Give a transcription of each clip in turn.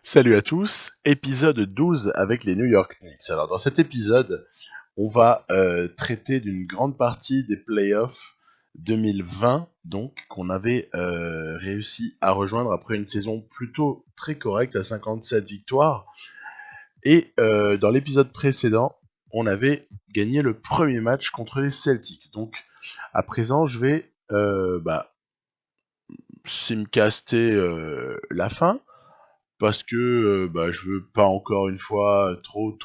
Salut à tous, épisode 12 avec les New York Knicks. Alors dans cet épisode, on va traiter d'une grande partie des playoffs 2020, donc qu'on avait réussi à rejoindre après une saison plutôt très correcte à 57 victoires. Et dans l'épisode précédent, on avait gagné le premier match contre les Celtics. Donc à présent, je vais simcaster la fin. Parce que je veux pas encore une fois trop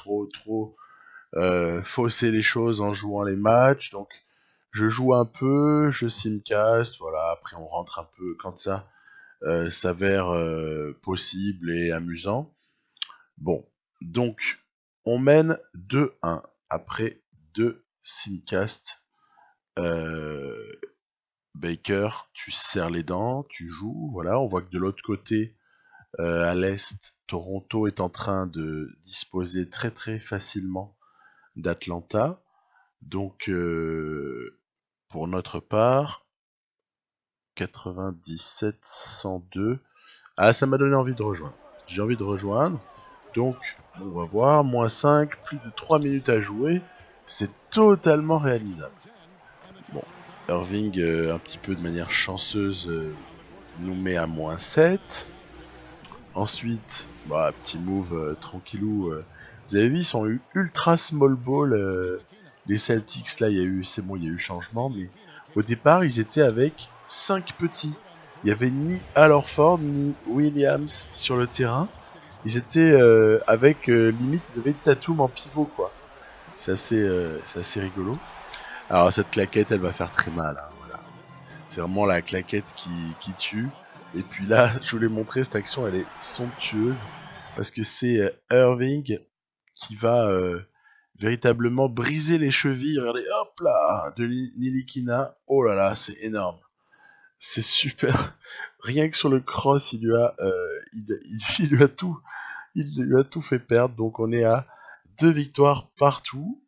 fausser les choses en jouant les matchs. Donc je joue un peu, je simcast, voilà, après on rentre un peu quand ça s'avère possible et amusant. Bon, donc on mène 2-1 après deux simcasts. Baker, tu serres les dents, tu joues, voilà, on voit que de l'autre côté, à l'est, Toronto est en train de disposer très très facilement d'Atlanta. Donc, pour notre part, 97-102. Ah, ça m'a donné envie de rejoindre. J'ai envie de rejoindre. Donc, on va voir. -5, plus de 3 minutes à jouer. C'est totalement réalisable. Bon, Irving, un petit peu de manière chanceuse, nous met à -7. Ensuite, petit move tranquillou. Vous avez vu, ils sont ultra small ball. Les Celtics, là, c'est bon, il y a eu changement, mais au départ, ils étaient avec 5 petits. Il n'y avait ni Al Horford ni Williams sur le terrain. Ils étaient avec limite, ils avaient Tatum en pivot, quoi. C'est assez rigolo. Alors cette claquette, elle va faire très mal. Hein, voilà. C'est vraiment la claquette qui tue. Et puis là, je voulais montrer cette action, elle est somptueuse. Parce que c'est Irving qui va véritablement briser les chevilles. Regardez, hop là, de Nilikina. Oh là là, c'est énorme. C'est super. Rien que sur le cross, il lui a tout fait perdre. Donc on est à 2 victoires partout.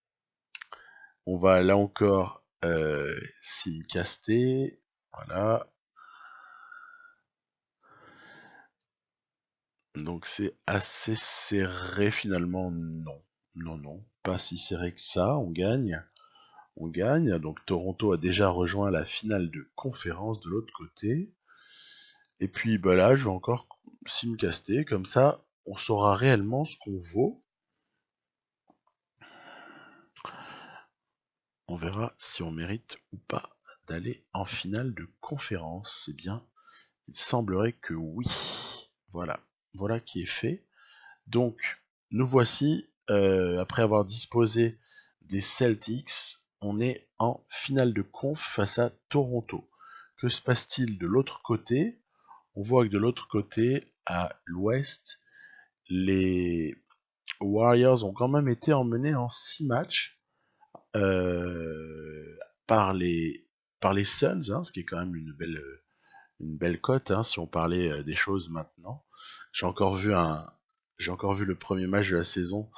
On va là encore simcaster. Voilà. Donc c'est assez serré finalement, non. Non, pas si serré que ça, on gagne. On gagne, donc Toronto a déjà rejoint la finale de conférence de l'autre côté. Et puis là, je vais encore simcaster, comme ça on saura réellement ce qu'on vaut. On verra si on mérite ou pas d'aller en finale de conférence. Eh bien, il semblerait que oui. Voilà qui est fait. Donc, nous voici, après avoir disposé des Celtics, on est en finale de conf face à Toronto. Que se passe-t-il de l'autre côté? On voit que de l'autre côté, à l'ouest, les Warriors ont quand même été emmenés en 6 matchs par les Suns, hein, ce qui est quand même une belle cote, hein, si on parlait des choses maintenant. J'ai encore vu le premier match de la saison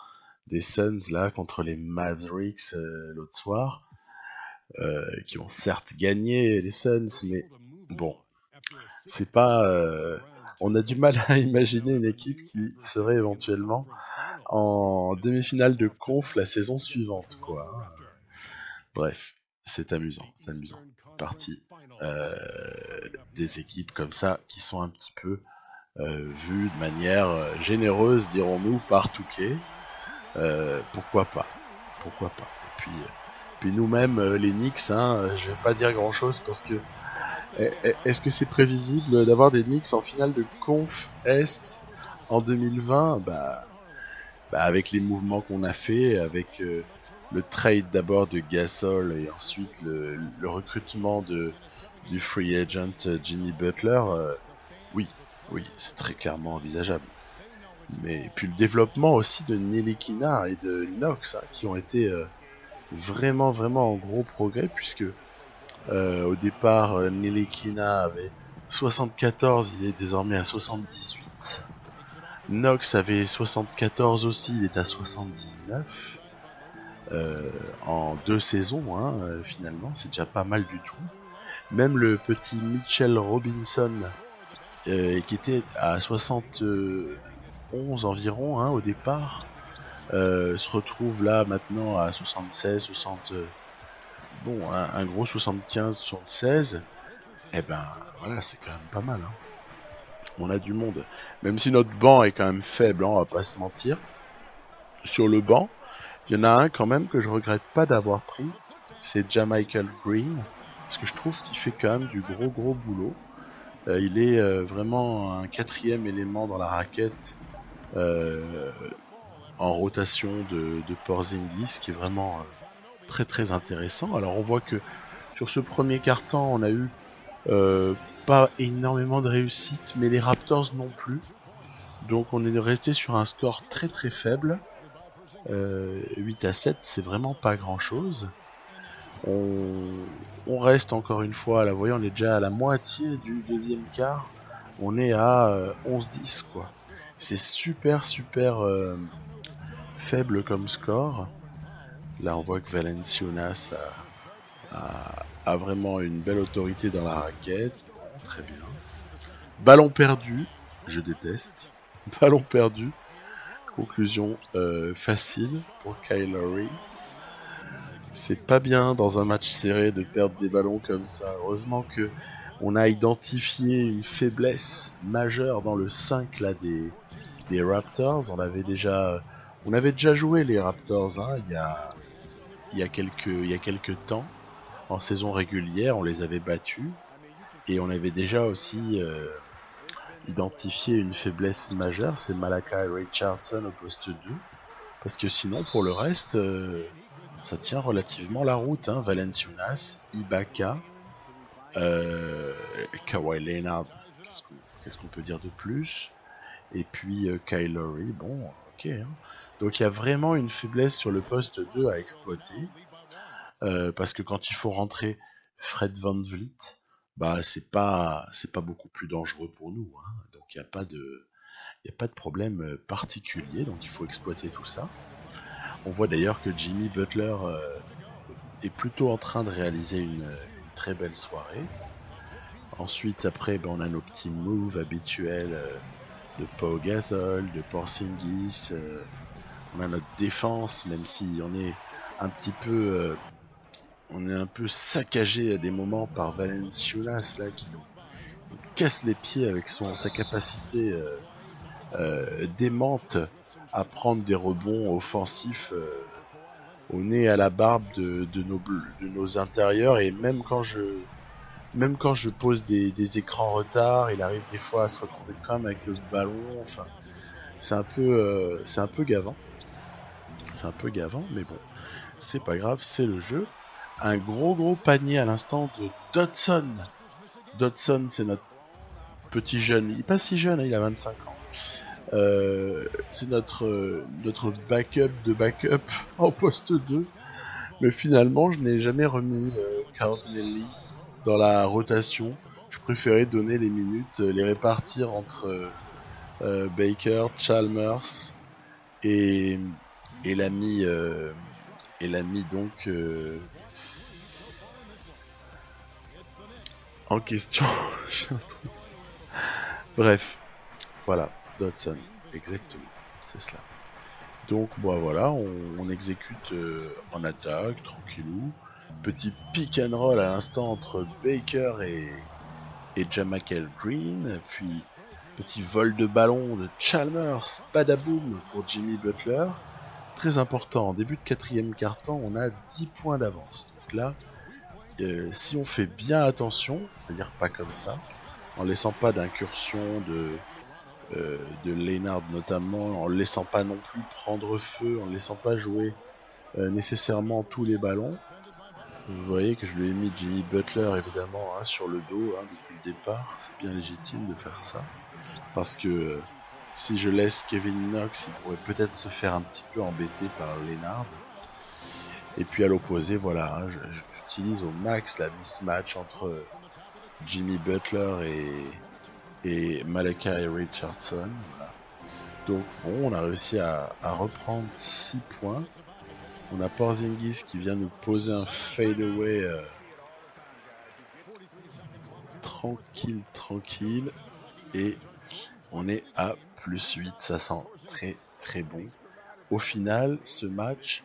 des Suns là contre les Mavericks l'autre soir, qui ont certes gagné les Suns, mais bon, c'est pas. On a du mal à imaginer une équipe qui serait éventuellement en demi-finale de conf la saison suivante, quoi. Bref, c'est amusant. Partie des équipes comme ça qui sont un petit peu vues de manière généreuse, dirons-nous, par Touquet. Pourquoi pas. Et puis nous-mêmes, les Knicks, hein, je vais pas dire grand-chose parce que est-ce que c'est prévisible d'avoir des Knicks en finale de conf Est en 2020? Avec les mouvements qu'on a fait, avec le trade d'abord de Gasol et ensuite le recrutement du free agent Jimmy Butler, oui, c'est très clairement envisageable. Mais puis le développement aussi de Nilikina et de Knox, hein, qui ont été vraiment en gros progrès, puisque au départ Nilikina avait 74, il est désormais à 78. Knox avait 74 aussi, il est à 79. En 2 saisons, hein, finalement, c'est déjà pas mal du tout. Même le petit Mitchell Robinson, qui était à 60, 71 environ hein, au départ, se retrouve là maintenant à 76, 60, bon, un gros 75, 76, et ben voilà, c'est quand même pas mal. Hein. On a du monde, même si notre banc est quand même faible, hein, on va pas se mentir. Sur le banc, il y en a un quand même que je regrette pas d'avoir pris, c'est Jamichael Green, parce que je trouve qu'il fait quand même du gros boulot. Il est vraiment un quatrième élément dans la raquette en rotation de Porzingis, qui est vraiment très intéressant. Alors on voit que sur ce premier quart-temps, on a eu pas énormément de réussite, mais les Raptors non plus. Donc on est resté sur un score très faible. 8-7, c'est vraiment pas grand-chose. On reste encore une fois, là vous voyez, on est déjà à la moitié du deuxième quart. On est à 11-10 quoi. C'est super faible comme score. Là on voit que Valanciunas a vraiment une belle autorité dans la raquette. Bon, très bien. Ballon perdu, je déteste. Ballon perdu. Conclusion facile pour Kyle Lowry. C'est pas bien dans un match serré de perdre des ballons comme ça. Heureusement que on a identifié une faiblesse majeure dans le 5 là, des Raptors. On avait déjà joué les Raptors hein, il y a quelques temps. En saison régulière, on les avait battus. Et on avait déjà aussi identifié une faiblesse majeure, c'est Malachi Richardson au poste 2. Parce que sinon, pour le reste, ça tient relativement la route. Hein. Valanciunas, Ibaka, Kawhi Leonard, qu'est-ce qu'on peut dire de plus? Et puis Kyle Lowry, bon, ok. Hein. Donc il y a vraiment une faiblesse sur le poste 2 à exploiter. Parce que quand il faut rentrer Fred VanVleet, bah c'est pas beaucoup plus dangereux pour nous. Hein. Donc il n'y a pas de problème particulier. Donc il faut exploiter tout ça. On voit d'ailleurs que Jimmy Butler est plutôt en train de réaliser une très belle soirée. Ensuite, après, on a nos petits moves habituels de Pau Gasol, de Porzingis. On a notre défense, même si on est un petit peu, saccagé à des moments par Valanciunas là qui nous casse les pieds avec sa capacité démente à prendre des rebonds offensifs au nez à la barbe de nos intérieurs. Et même quand je pose des écrans retard, il arrive des fois à se retrouver quand même avec le ballon. Enfin, c'est un peu gavant. C'est un peu gavant, mais bon, c'est pas grave, c'est le jeu. Un gros panier à l'instant de Dodson. Dodson, c'est notre petit jeune. Il est pas si jeune, hein, il a 25 ans. C'est notre backup de backup en poste 2. Mais finalement, je n'ai jamais remis Cardinelli dans la rotation. Je préférais donner les minutes, les répartir entre Baker, Chalmers et l'ami donc en question. Bref, voilà, Dodson, exactement, c'est cela. Donc bon, voilà, on exécute en attaque, tranquillou. Petit pick and roll à l'instant entre Baker et Jamichael Green, puis petit vol de ballon de Chalmers, badaboum pour Jimmy Butler. Très important, en début de quatrième quart-temps, on a 10 points d'avance. Donc là, si on fait bien attention, c'est-à-dire pas comme ça, en laissant pas d'incursion de Leonard notamment, en ne laissant pas non plus prendre feu, en ne laissant pas jouer nécessairement tous les ballons. Vous voyez que je lui ai mis Jimmy Butler évidemment hein, sur le dos hein, depuis le départ, c'est bien légitime de faire ça. Parce que si je laisse Kevin Knox, il pourrait peut-être se faire un petit peu embêter par Leonard. Et puis à l'opposé, voilà, hein, j'utilise au max la mismatch entre Jimmy Butler et Malachi Richardson. Voilà. Donc bon, on a réussi à reprendre 6 points. On a Porzingis qui vient nous poser un fadeaway tranquille. Et on est à plus 8, ça sent très très bon. Au final, ce match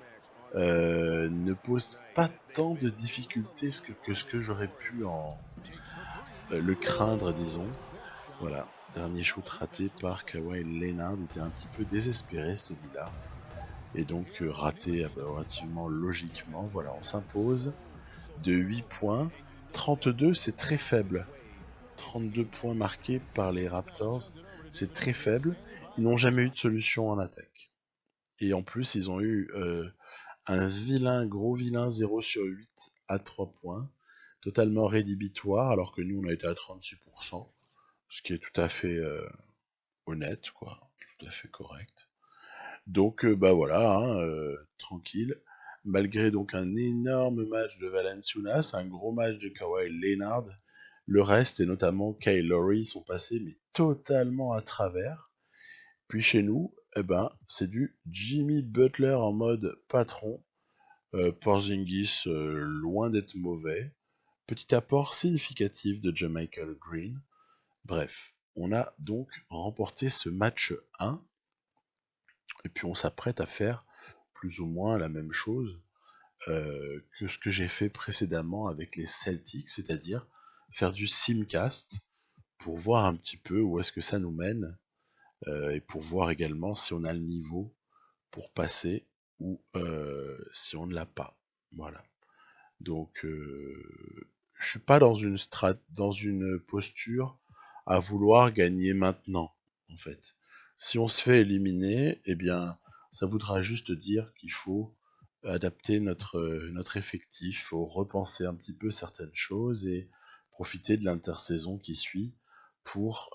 ne pose pas tant de difficultés que ce que j'aurais pu le craindre, disons. Voilà, dernier shoot raté par Kawhi Leonard, il était un petit peu désespéré celui-là. Et donc raté relativement logiquement. Voilà, on s'impose de 8 points. 32, c'est très faible. 32 points marqués par les Raptors, c'est très faible. Ils n'ont jamais eu de solution en attaque. Et en plus, ils ont eu un gros vilain 0 sur 8 à 3 points, totalement rédhibitoire, alors que nous, on a été à 36%, ce qui est tout à fait honnête, quoi, tout à fait correct. Donc, bah voilà, hein, tranquille. Malgré donc un énorme match de Valanciunas, un gros match de Kawhi Leonard, le reste, et notamment Kyle Lowry, sont passés mais totalement à travers. Puis chez nous, eh ben, c'est du Jimmy Butler en mode patron. Porzingis, loin d'être mauvais. Petit apport significatif de Jamichael Green. Bref, on a donc remporté ce match 1. Et puis on s'apprête à faire plus ou moins la même chose que ce que j'ai fait précédemment avec les Celtics, c'est-à-dire faire du simcast pour voir un petit peu où est-ce que ça nous mène et pour voir également si on a le niveau pour passer ou si on ne l'a pas. Voilà. Donc je suis pas dans une posture à vouloir gagner maintenant en fait. Si on se fait éliminer, eh bien ça voudra juste dire qu'il faut adapter notre effectif, faut repenser un petit peu certaines choses et profiter de l'intersaison qui suit pour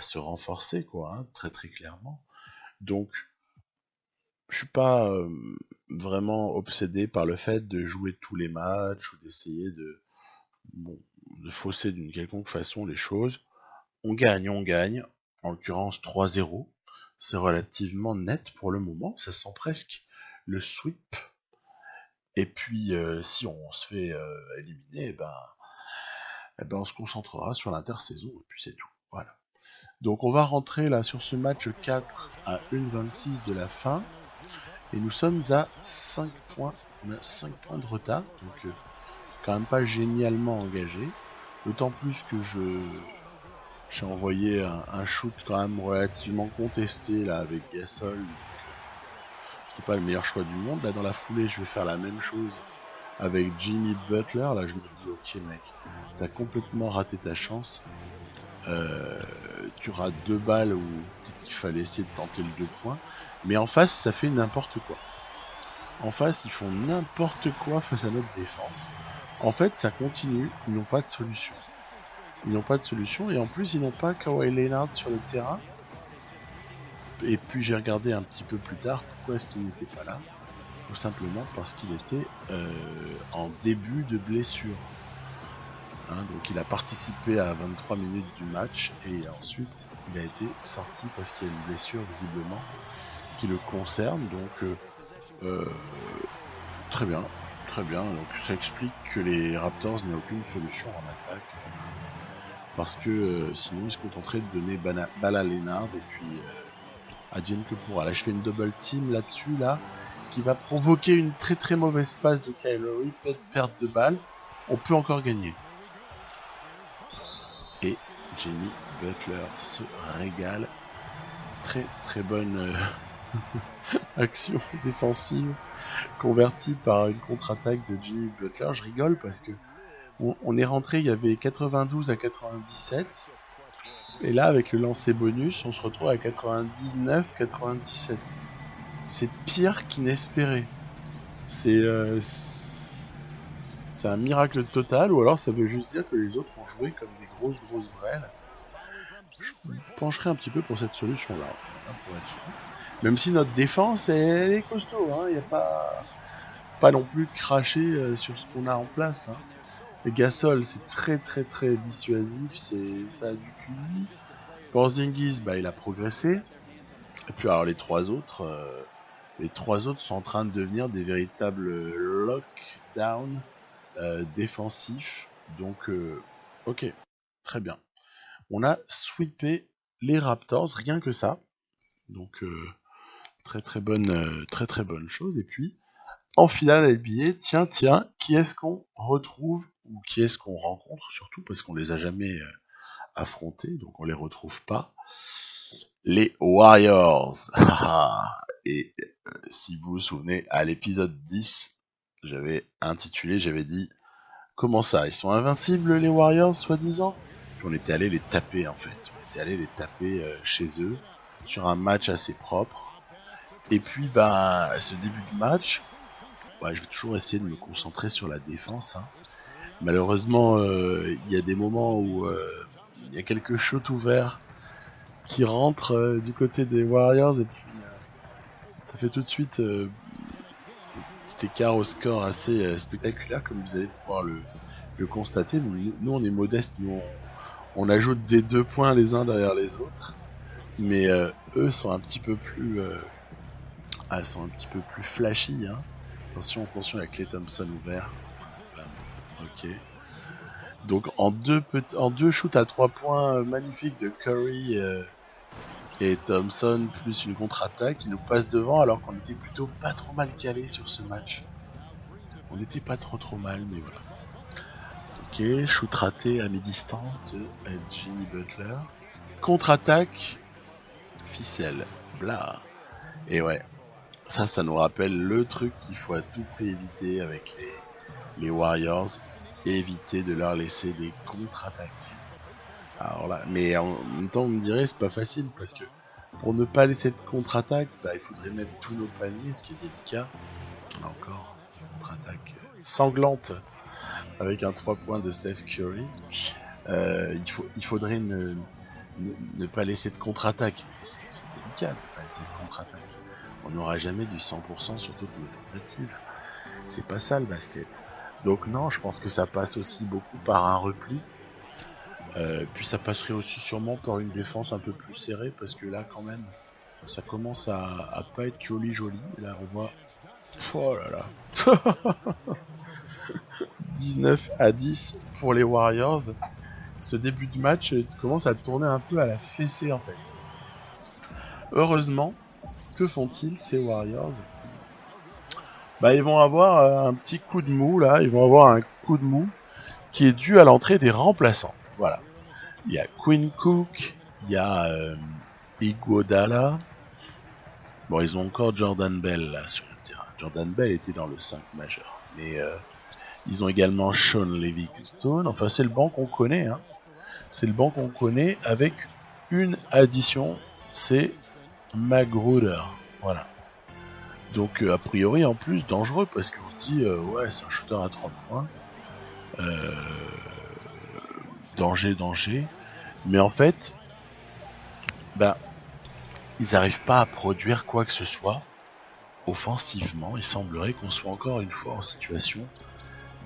se renforcer quoi, hein, très très clairement. Donc je suis pas vraiment obsédé par le fait de jouer tous les matchs ou d'essayer bon, de fausser d'une quelconque façon les choses. On gagne, en l'occurrence 3-0. C'est relativement net pour le moment, ça sent presque le sweep. Et puis si on se fait éliminer, on se concentrera sur l'intersaison et puis c'est tout. Voilà. Donc on va rentrer là sur ce match 4 à 1,26 de la fin. Et nous sommes à 5 points. On a 5 points de retard. Donc c'est quand même pas génialement engagé. D'autant plus que j'ai envoyé un shoot quand même relativement contesté là avec Gasol. C'était pas le meilleur choix du monde. Là dans la foulée je vais faire la même chose avec Jimmy Butler. Là je me dis ok mec, t'as complètement raté ta chance. Tu rates 2 balles où il fallait essayer de tenter le 2 points. Mais en face ça fait n'importe quoi. En face ils font n'importe quoi face à notre défense. En fait ça continue, ils n'ont pas de solution. Ils n'ont pas de solution et en plus ils n'ont pas Kawhi Leonard sur le terrain. Et puis j'ai regardé un petit peu plus tard pourquoi est-ce qu'il n'était pas là. Tout simplement parce qu'il était en début de blessure. Hein, donc il a participé à 23 minutes du match et ensuite il a été sorti parce qu'il y a une blessure visiblement qui le concerne. Donc très bien, très bien. Donc ça explique que les Raptors n'aient aucune solution en attaque. Parce que sinon ils se contenteraient de donner balle à Leonard et puis advienne que pourra. Là je fais une double team là-dessus là qui va provoquer une très très mauvaise passe de Kyle Lowry, perte de balle. On peut encore gagner. Et Jimmy Butler se régale. Très très bonne action défensive convertie par une contre-attaque de Jimmy Butler. Je rigole parce que on est rentré, il y avait 92 à 97. Et là, avec le lancer bonus, on se retrouve à 99-97. C'est pire qu'inespéré. C'est un miracle total, ou alors ça veut juste dire que les autres ont joué comme des grosses brêles. Je pencherai un petit peu pour cette solution-là, pour être sûr. Même si notre défense elle est costaud, hein, il n'y a pas non plus craché sur ce qu'on a en place. Hein. Le Gasol, c'est très dissuasif, ça a du QI. Porzingis, il a progressé. Et puis alors les trois autres sont en train de devenir des véritables lockdown défensifs. Donc ok, très bien. On a sweepé les Raptors, rien que ça. Donc très très bonne chose. Et puis en finale NBA, tiens, qui est-ce qu'on retrouve ou qui est-ce qu'on rencontre surtout parce qu'on les a jamais affrontés, donc on les retrouve pas. Les Warriors. Et si vous vous souvenez, à l'épisode 10, j'avais dit comment ça, ils sont invincibles les Warriors soi-disant. Puis on était allé les taper en fait, on était allé les taper chez eux sur un match assez propre. Et puis ce début de match, je vais toujours essayer de me concentrer sur la défense. Hein. Malheureusement, il y a des moments où il y a quelques shots ouverts qui rentrent du côté des Warriors et puis ça fait tout de suite un petit écart au score assez spectaculaire comme vous allez pouvoir le constater. Nous on est modestes, nous on ajoute des 2 points les uns derrière les autres, mais eux sont un petit peu plus flashy. Hein. Attention, il y a Klay Thompson ouvert. Ok. Donc en deux shoots à 3 points magnifiques de Curry et Thompson, plus une contre-attaque, qui nous passe devant alors qu'on était plutôt pas trop mal calé sur ce match. On n'était pas trop mal, mais voilà. Ok, shoot raté à mi-distance de Jimmy Butler. Contre-attaque, ficelle, bla. Et ouais, ça nous rappelle le truc qu'il faut à tout prix éviter avec les Warriors, éviter de leur laisser des contre-attaques. Alors là, mais en même temps, on me dirait c'est pas facile parce que pour ne pas laisser de contre-attaque, il faudrait mettre tous nos paniers, ce qui est délicat. Là encore, contre-attaque sanglante avec un 3 points de Steph Curry. Il faudrait ne pas laisser de contre-attaque. C'est délicat de ne pas laisser de contre-attaque. On n'aura jamais du 100% sur toutes nos tentatives. C'est pas ça le basket. Donc non, je pense que ça passe aussi beaucoup par un repli. Puis ça passerait aussi sûrement par une défense un peu plus serrée parce que là quand même ça commence à pas être joli. Là on voit, oh là là, 19-10 pour les Warriors. Ce début de match commence à tourner un peu à la fessée en fait. Heureusement, que font-ils ces Warriors? Ils vont avoir un petit coup de mou là, ils vont avoir un coup de mou qui est dû à l'entrée des remplaçants. Voilà. Il y a Quinn Cook, il y a Iguodala. Bon, ils ont encore Jordan Bell là sur le terrain. Jordan Bell était dans le 5 majeur. Mais ils ont également Sean Livingston. Enfin, c'est le banc qu'on connaît. Hein. C'est le banc qu'on connaît avec une addition. C'est Magruder. Voilà. Donc, a priori, en plus, dangereux parce qu'on se dit, ouais, c'est un shooter à 3 points. Danger. Mais en fait, ils n'arrivent pas à produire quoi que ce soit offensivement. Il semblerait qu'on soit encore une fois en situation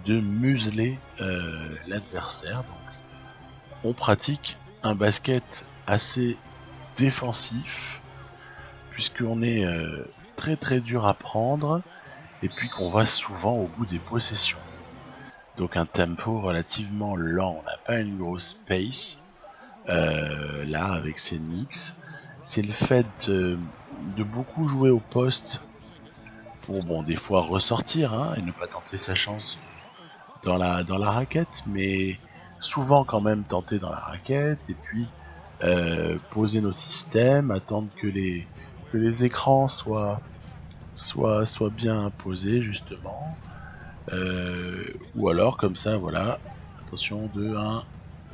de museler l'adversaire. Donc, on pratique un basket assez défensif puisqu'on est très très dur à prendre et puis qu'on va souvent au bout des possessions. Donc un tempo relativement lent, on n'a pas une grosse pace là avec ces Knicks. C'est le fait de beaucoup jouer au poste pour des fois ressortir et ne pas tenter sa chance dans la raquette, mais souvent quand même tenter dans la raquette et puis poser nos systèmes, attendre que les écrans soient bien posés justement, ou alors comme ça, voilà, attention, 2, 1,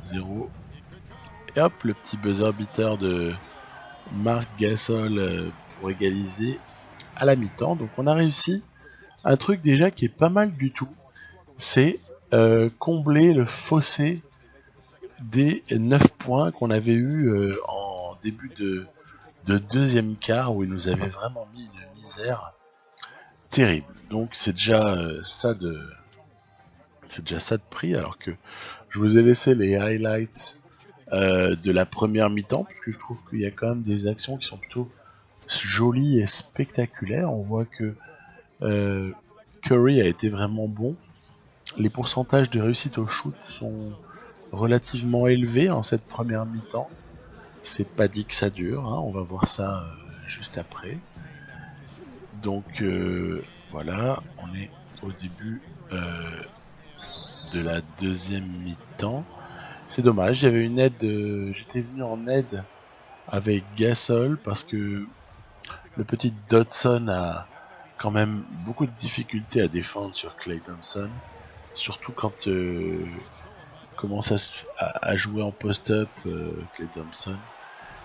0, et hop, le petit buzzer beater de Marc Gasol pour égaliser à la mi-temps. Donc on a réussi un truc déjà qui est pas mal du tout, c'est combler le fossé des 9 points qu'on avait eu en début de deuxième quart où il nous avait vraiment mis une misère terrible. Donc c'est déjà ça de prix, alors que je vous ai laissé les highlights de la première mi-temps parce que je trouve qu'il y a quand même des actions qui sont plutôt jolies et spectaculaires. On voit que Curry a été vraiment bon. Les pourcentages de réussite au shoot sont relativement élevés en cette première mi-temps. C'est pas dit que ça dure, hein, on va voir ça juste après. Donc voilà, on est au début de la deuxième mi-temps. C'est dommage, j'avais une aide, j'étais venu en aide avec Gasol parce que le petit Dodson a quand même beaucoup de difficultés à défendre sur Klay Thompson, surtout quand commence à jouer en post-up Klay Thompson.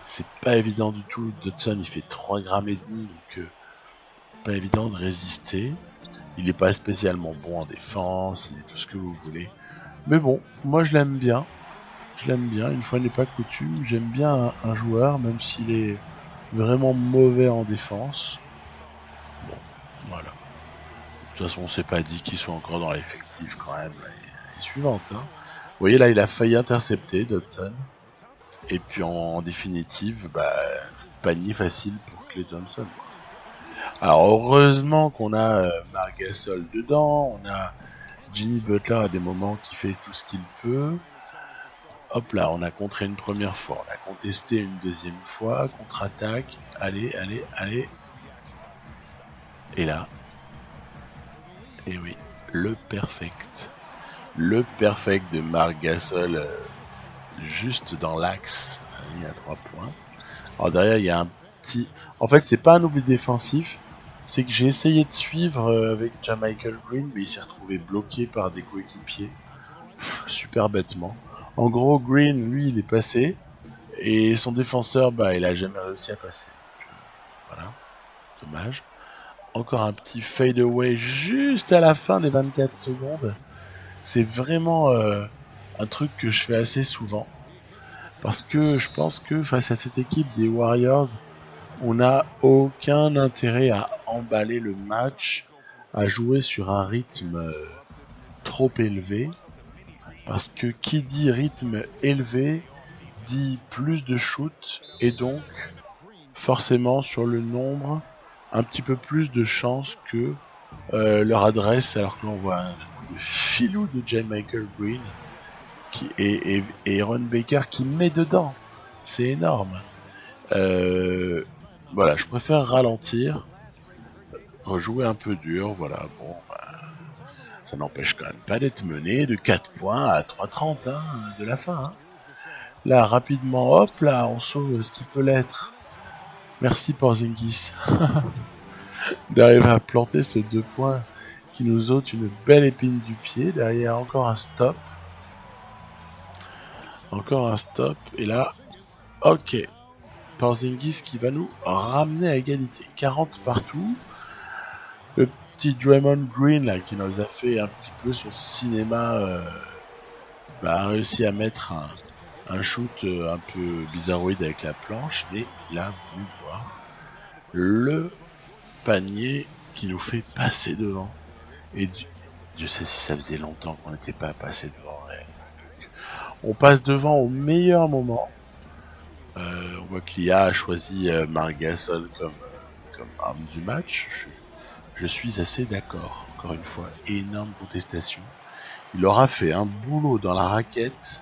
C'est pas évident du tout. Dodson il fait 3 grammes et demi, donc pas évident de résister. Il est pas spécialement bon en défense, il est tout ce que vous voulez. Mais bon, moi je l'aime bien. Je l'aime bien, une fois n'est pas coutume. J'aime bien un joueur, même s'il est vraiment mauvais en défense. Bon, voilà. De toute façon, on s'est pas dit qu'il soit encore dans l'effectif quand même. Et suivante, hein. Vous voyez là, il a failli intercepter Dodson. Et puis en définitive, panier facile pour Klay Thompson. Alors heureusement qu'on a Marc Gasol dedans, on a Jimmy Butler à des moments qui fait tout ce qu'il peut. Hop là, on a contré une première fois, on a contesté une deuxième fois, contre-attaque, allez. Et là, et oui, le perfect de Marc Gasol, juste dans l'axe, il y a 3 points. Alors derrière, il y a un petit... En fait, c'est pas un oubli défensif, c'est que j'ai essayé de suivre avec Jamichael Green, mais il s'est retrouvé bloqué par des coéquipiers, super bêtement. En gros, Green, lui, il est passé, et son défenseur, il a jamais réussi à passer. Voilà, dommage. Encore un petit fade away juste à la fin des 24 secondes. C'est vraiment un truc que je fais assez souvent. Parce que je pense que face à cette équipe des Warriors, on n'a aucun intérêt à emballer le match, à jouer sur un rythme trop élevé. Parce que qui dit rythme élevé dit plus de shoots et donc forcément sur le nombre un petit peu plus de chances que leur adresse, alors que l'on voit un coup de filou de Jamichael Green et Aaron Baker qui met dedans. C'est énorme. Voilà, je préfère ralentir, rejouer un peu dur, voilà, bon, ça n'empêche quand même pas d'être mené de 4 points à 3:30 hein, de la fin. Hein. Là, rapidement, hop, là, on sauve ce qui peut l'être. Merci Porzingis d'arriver à planter ce 2 points qui nous ôte une belle épine du pied. Derrière, encore un stop. Encore un stop. Et là, ok. Porzingis qui va nous ramener à égalité. 40 partout. Le petit Draymond Green là, qui nous a fait un petit peu son cinéma a réussi à mettre un shoot un peu bizarroïde avec la planche. Et il a voulu voir le panier qui nous fait passer devant. Et je sais si ça faisait longtemps qu'on n'était pas passé devant. On passe devant au meilleur moment. On voit que l'IA a choisi Marc Gasol comme arme du match. Je suis assez d'accord. Encore une fois, énorme contestation. Il aura fait un boulot dans la raquette.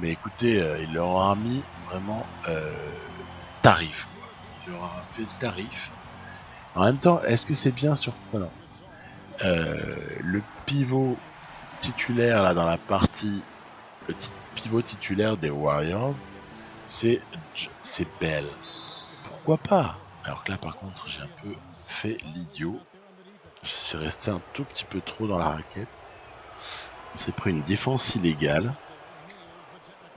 Mais écoutez, il leur aura mis vraiment tarif. Quoi. Il leur aura fait le tarif. En même temps, est-ce que c'est bien surprenant le pivot titulaire là dans la partie, le pivot titulaire des Warriors, c'est Bell. Pourquoi pas? Alors que là par contre j'ai un peu fait l'idiot. Je suis resté un tout petit peu trop dans la raquette. On s'est pris une défense illégale.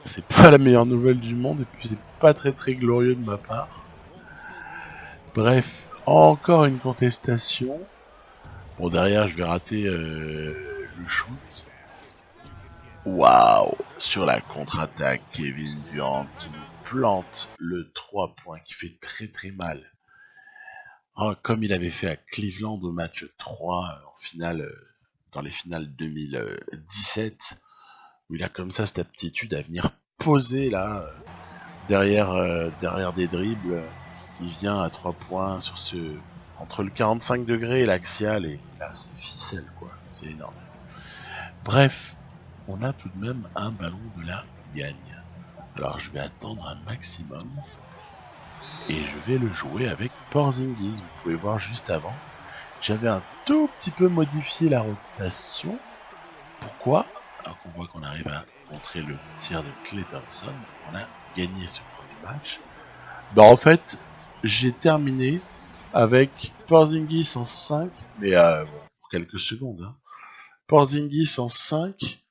C'est pas la meilleure nouvelle du monde et puis c'est pas très très glorieux de ma part. Bref, encore une contestation. Bon derrière je vais rater le shoot. Waouh! Sur la contre-attaque, Kevin Durant qui nous plante le 3 points qui fait très très mal. Oh, comme il avait fait à Cleveland au match 3 en finale, dans les finales 2017, où il a comme ça cette aptitude à venir poser là derrière des dribbles. Il vient à 3 points sur entre le 45 degrés et l'axial et là c'est ficelle quoi, c'est énorme. Bref, on a tout de même un ballon de la gagne. Alors je vais attendre un maximum. Et je vais le jouer avec Porzingis. Vous pouvez voir juste avant, j'avais un tout petit peu modifié la rotation. Pourquoi? Alors qu'on voit qu'on arrive à montrer le tir de Klay Thompson. On a gagné ce premier match. En fait, j'ai terminé avec Porzingis en 5, mais pour quelques secondes. Hein. Porzingis en 5,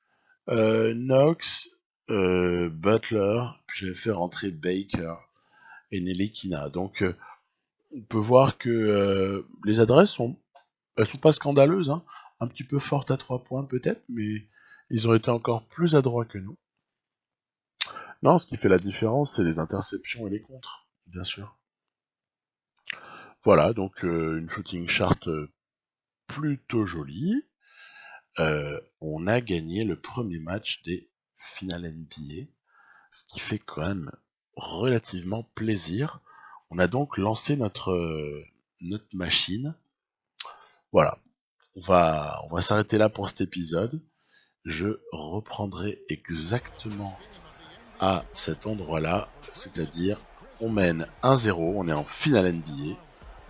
Knox, Butler, puis j'avais fait rentrer Baker et Nelikina. Donc on peut voir que les adresses elles sont pas scandaleuses, hein. Un petit peu fortes à 3 points peut-être, mais ils ont été encore plus adroits que nous. Non, ce qui fait la différence, c'est les interceptions et les contres, bien sûr. Voilà, donc une shooting chart plutôt jolie. On a gagné le premier match des finales NBA, ce qui fait quand même relativement plaisir. On a donc lancé notre machine. Voilà, on va s'arrêter là pour cet épisode. Je reprendrai exactement à cet endroit-là, c'est-à-dire on mène 1-0, on est en finale NBA.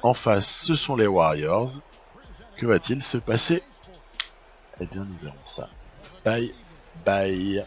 En face, ce sont les Warriors. Que va-t-il se passer? Eh bien, nous verrons ça. Bye bye.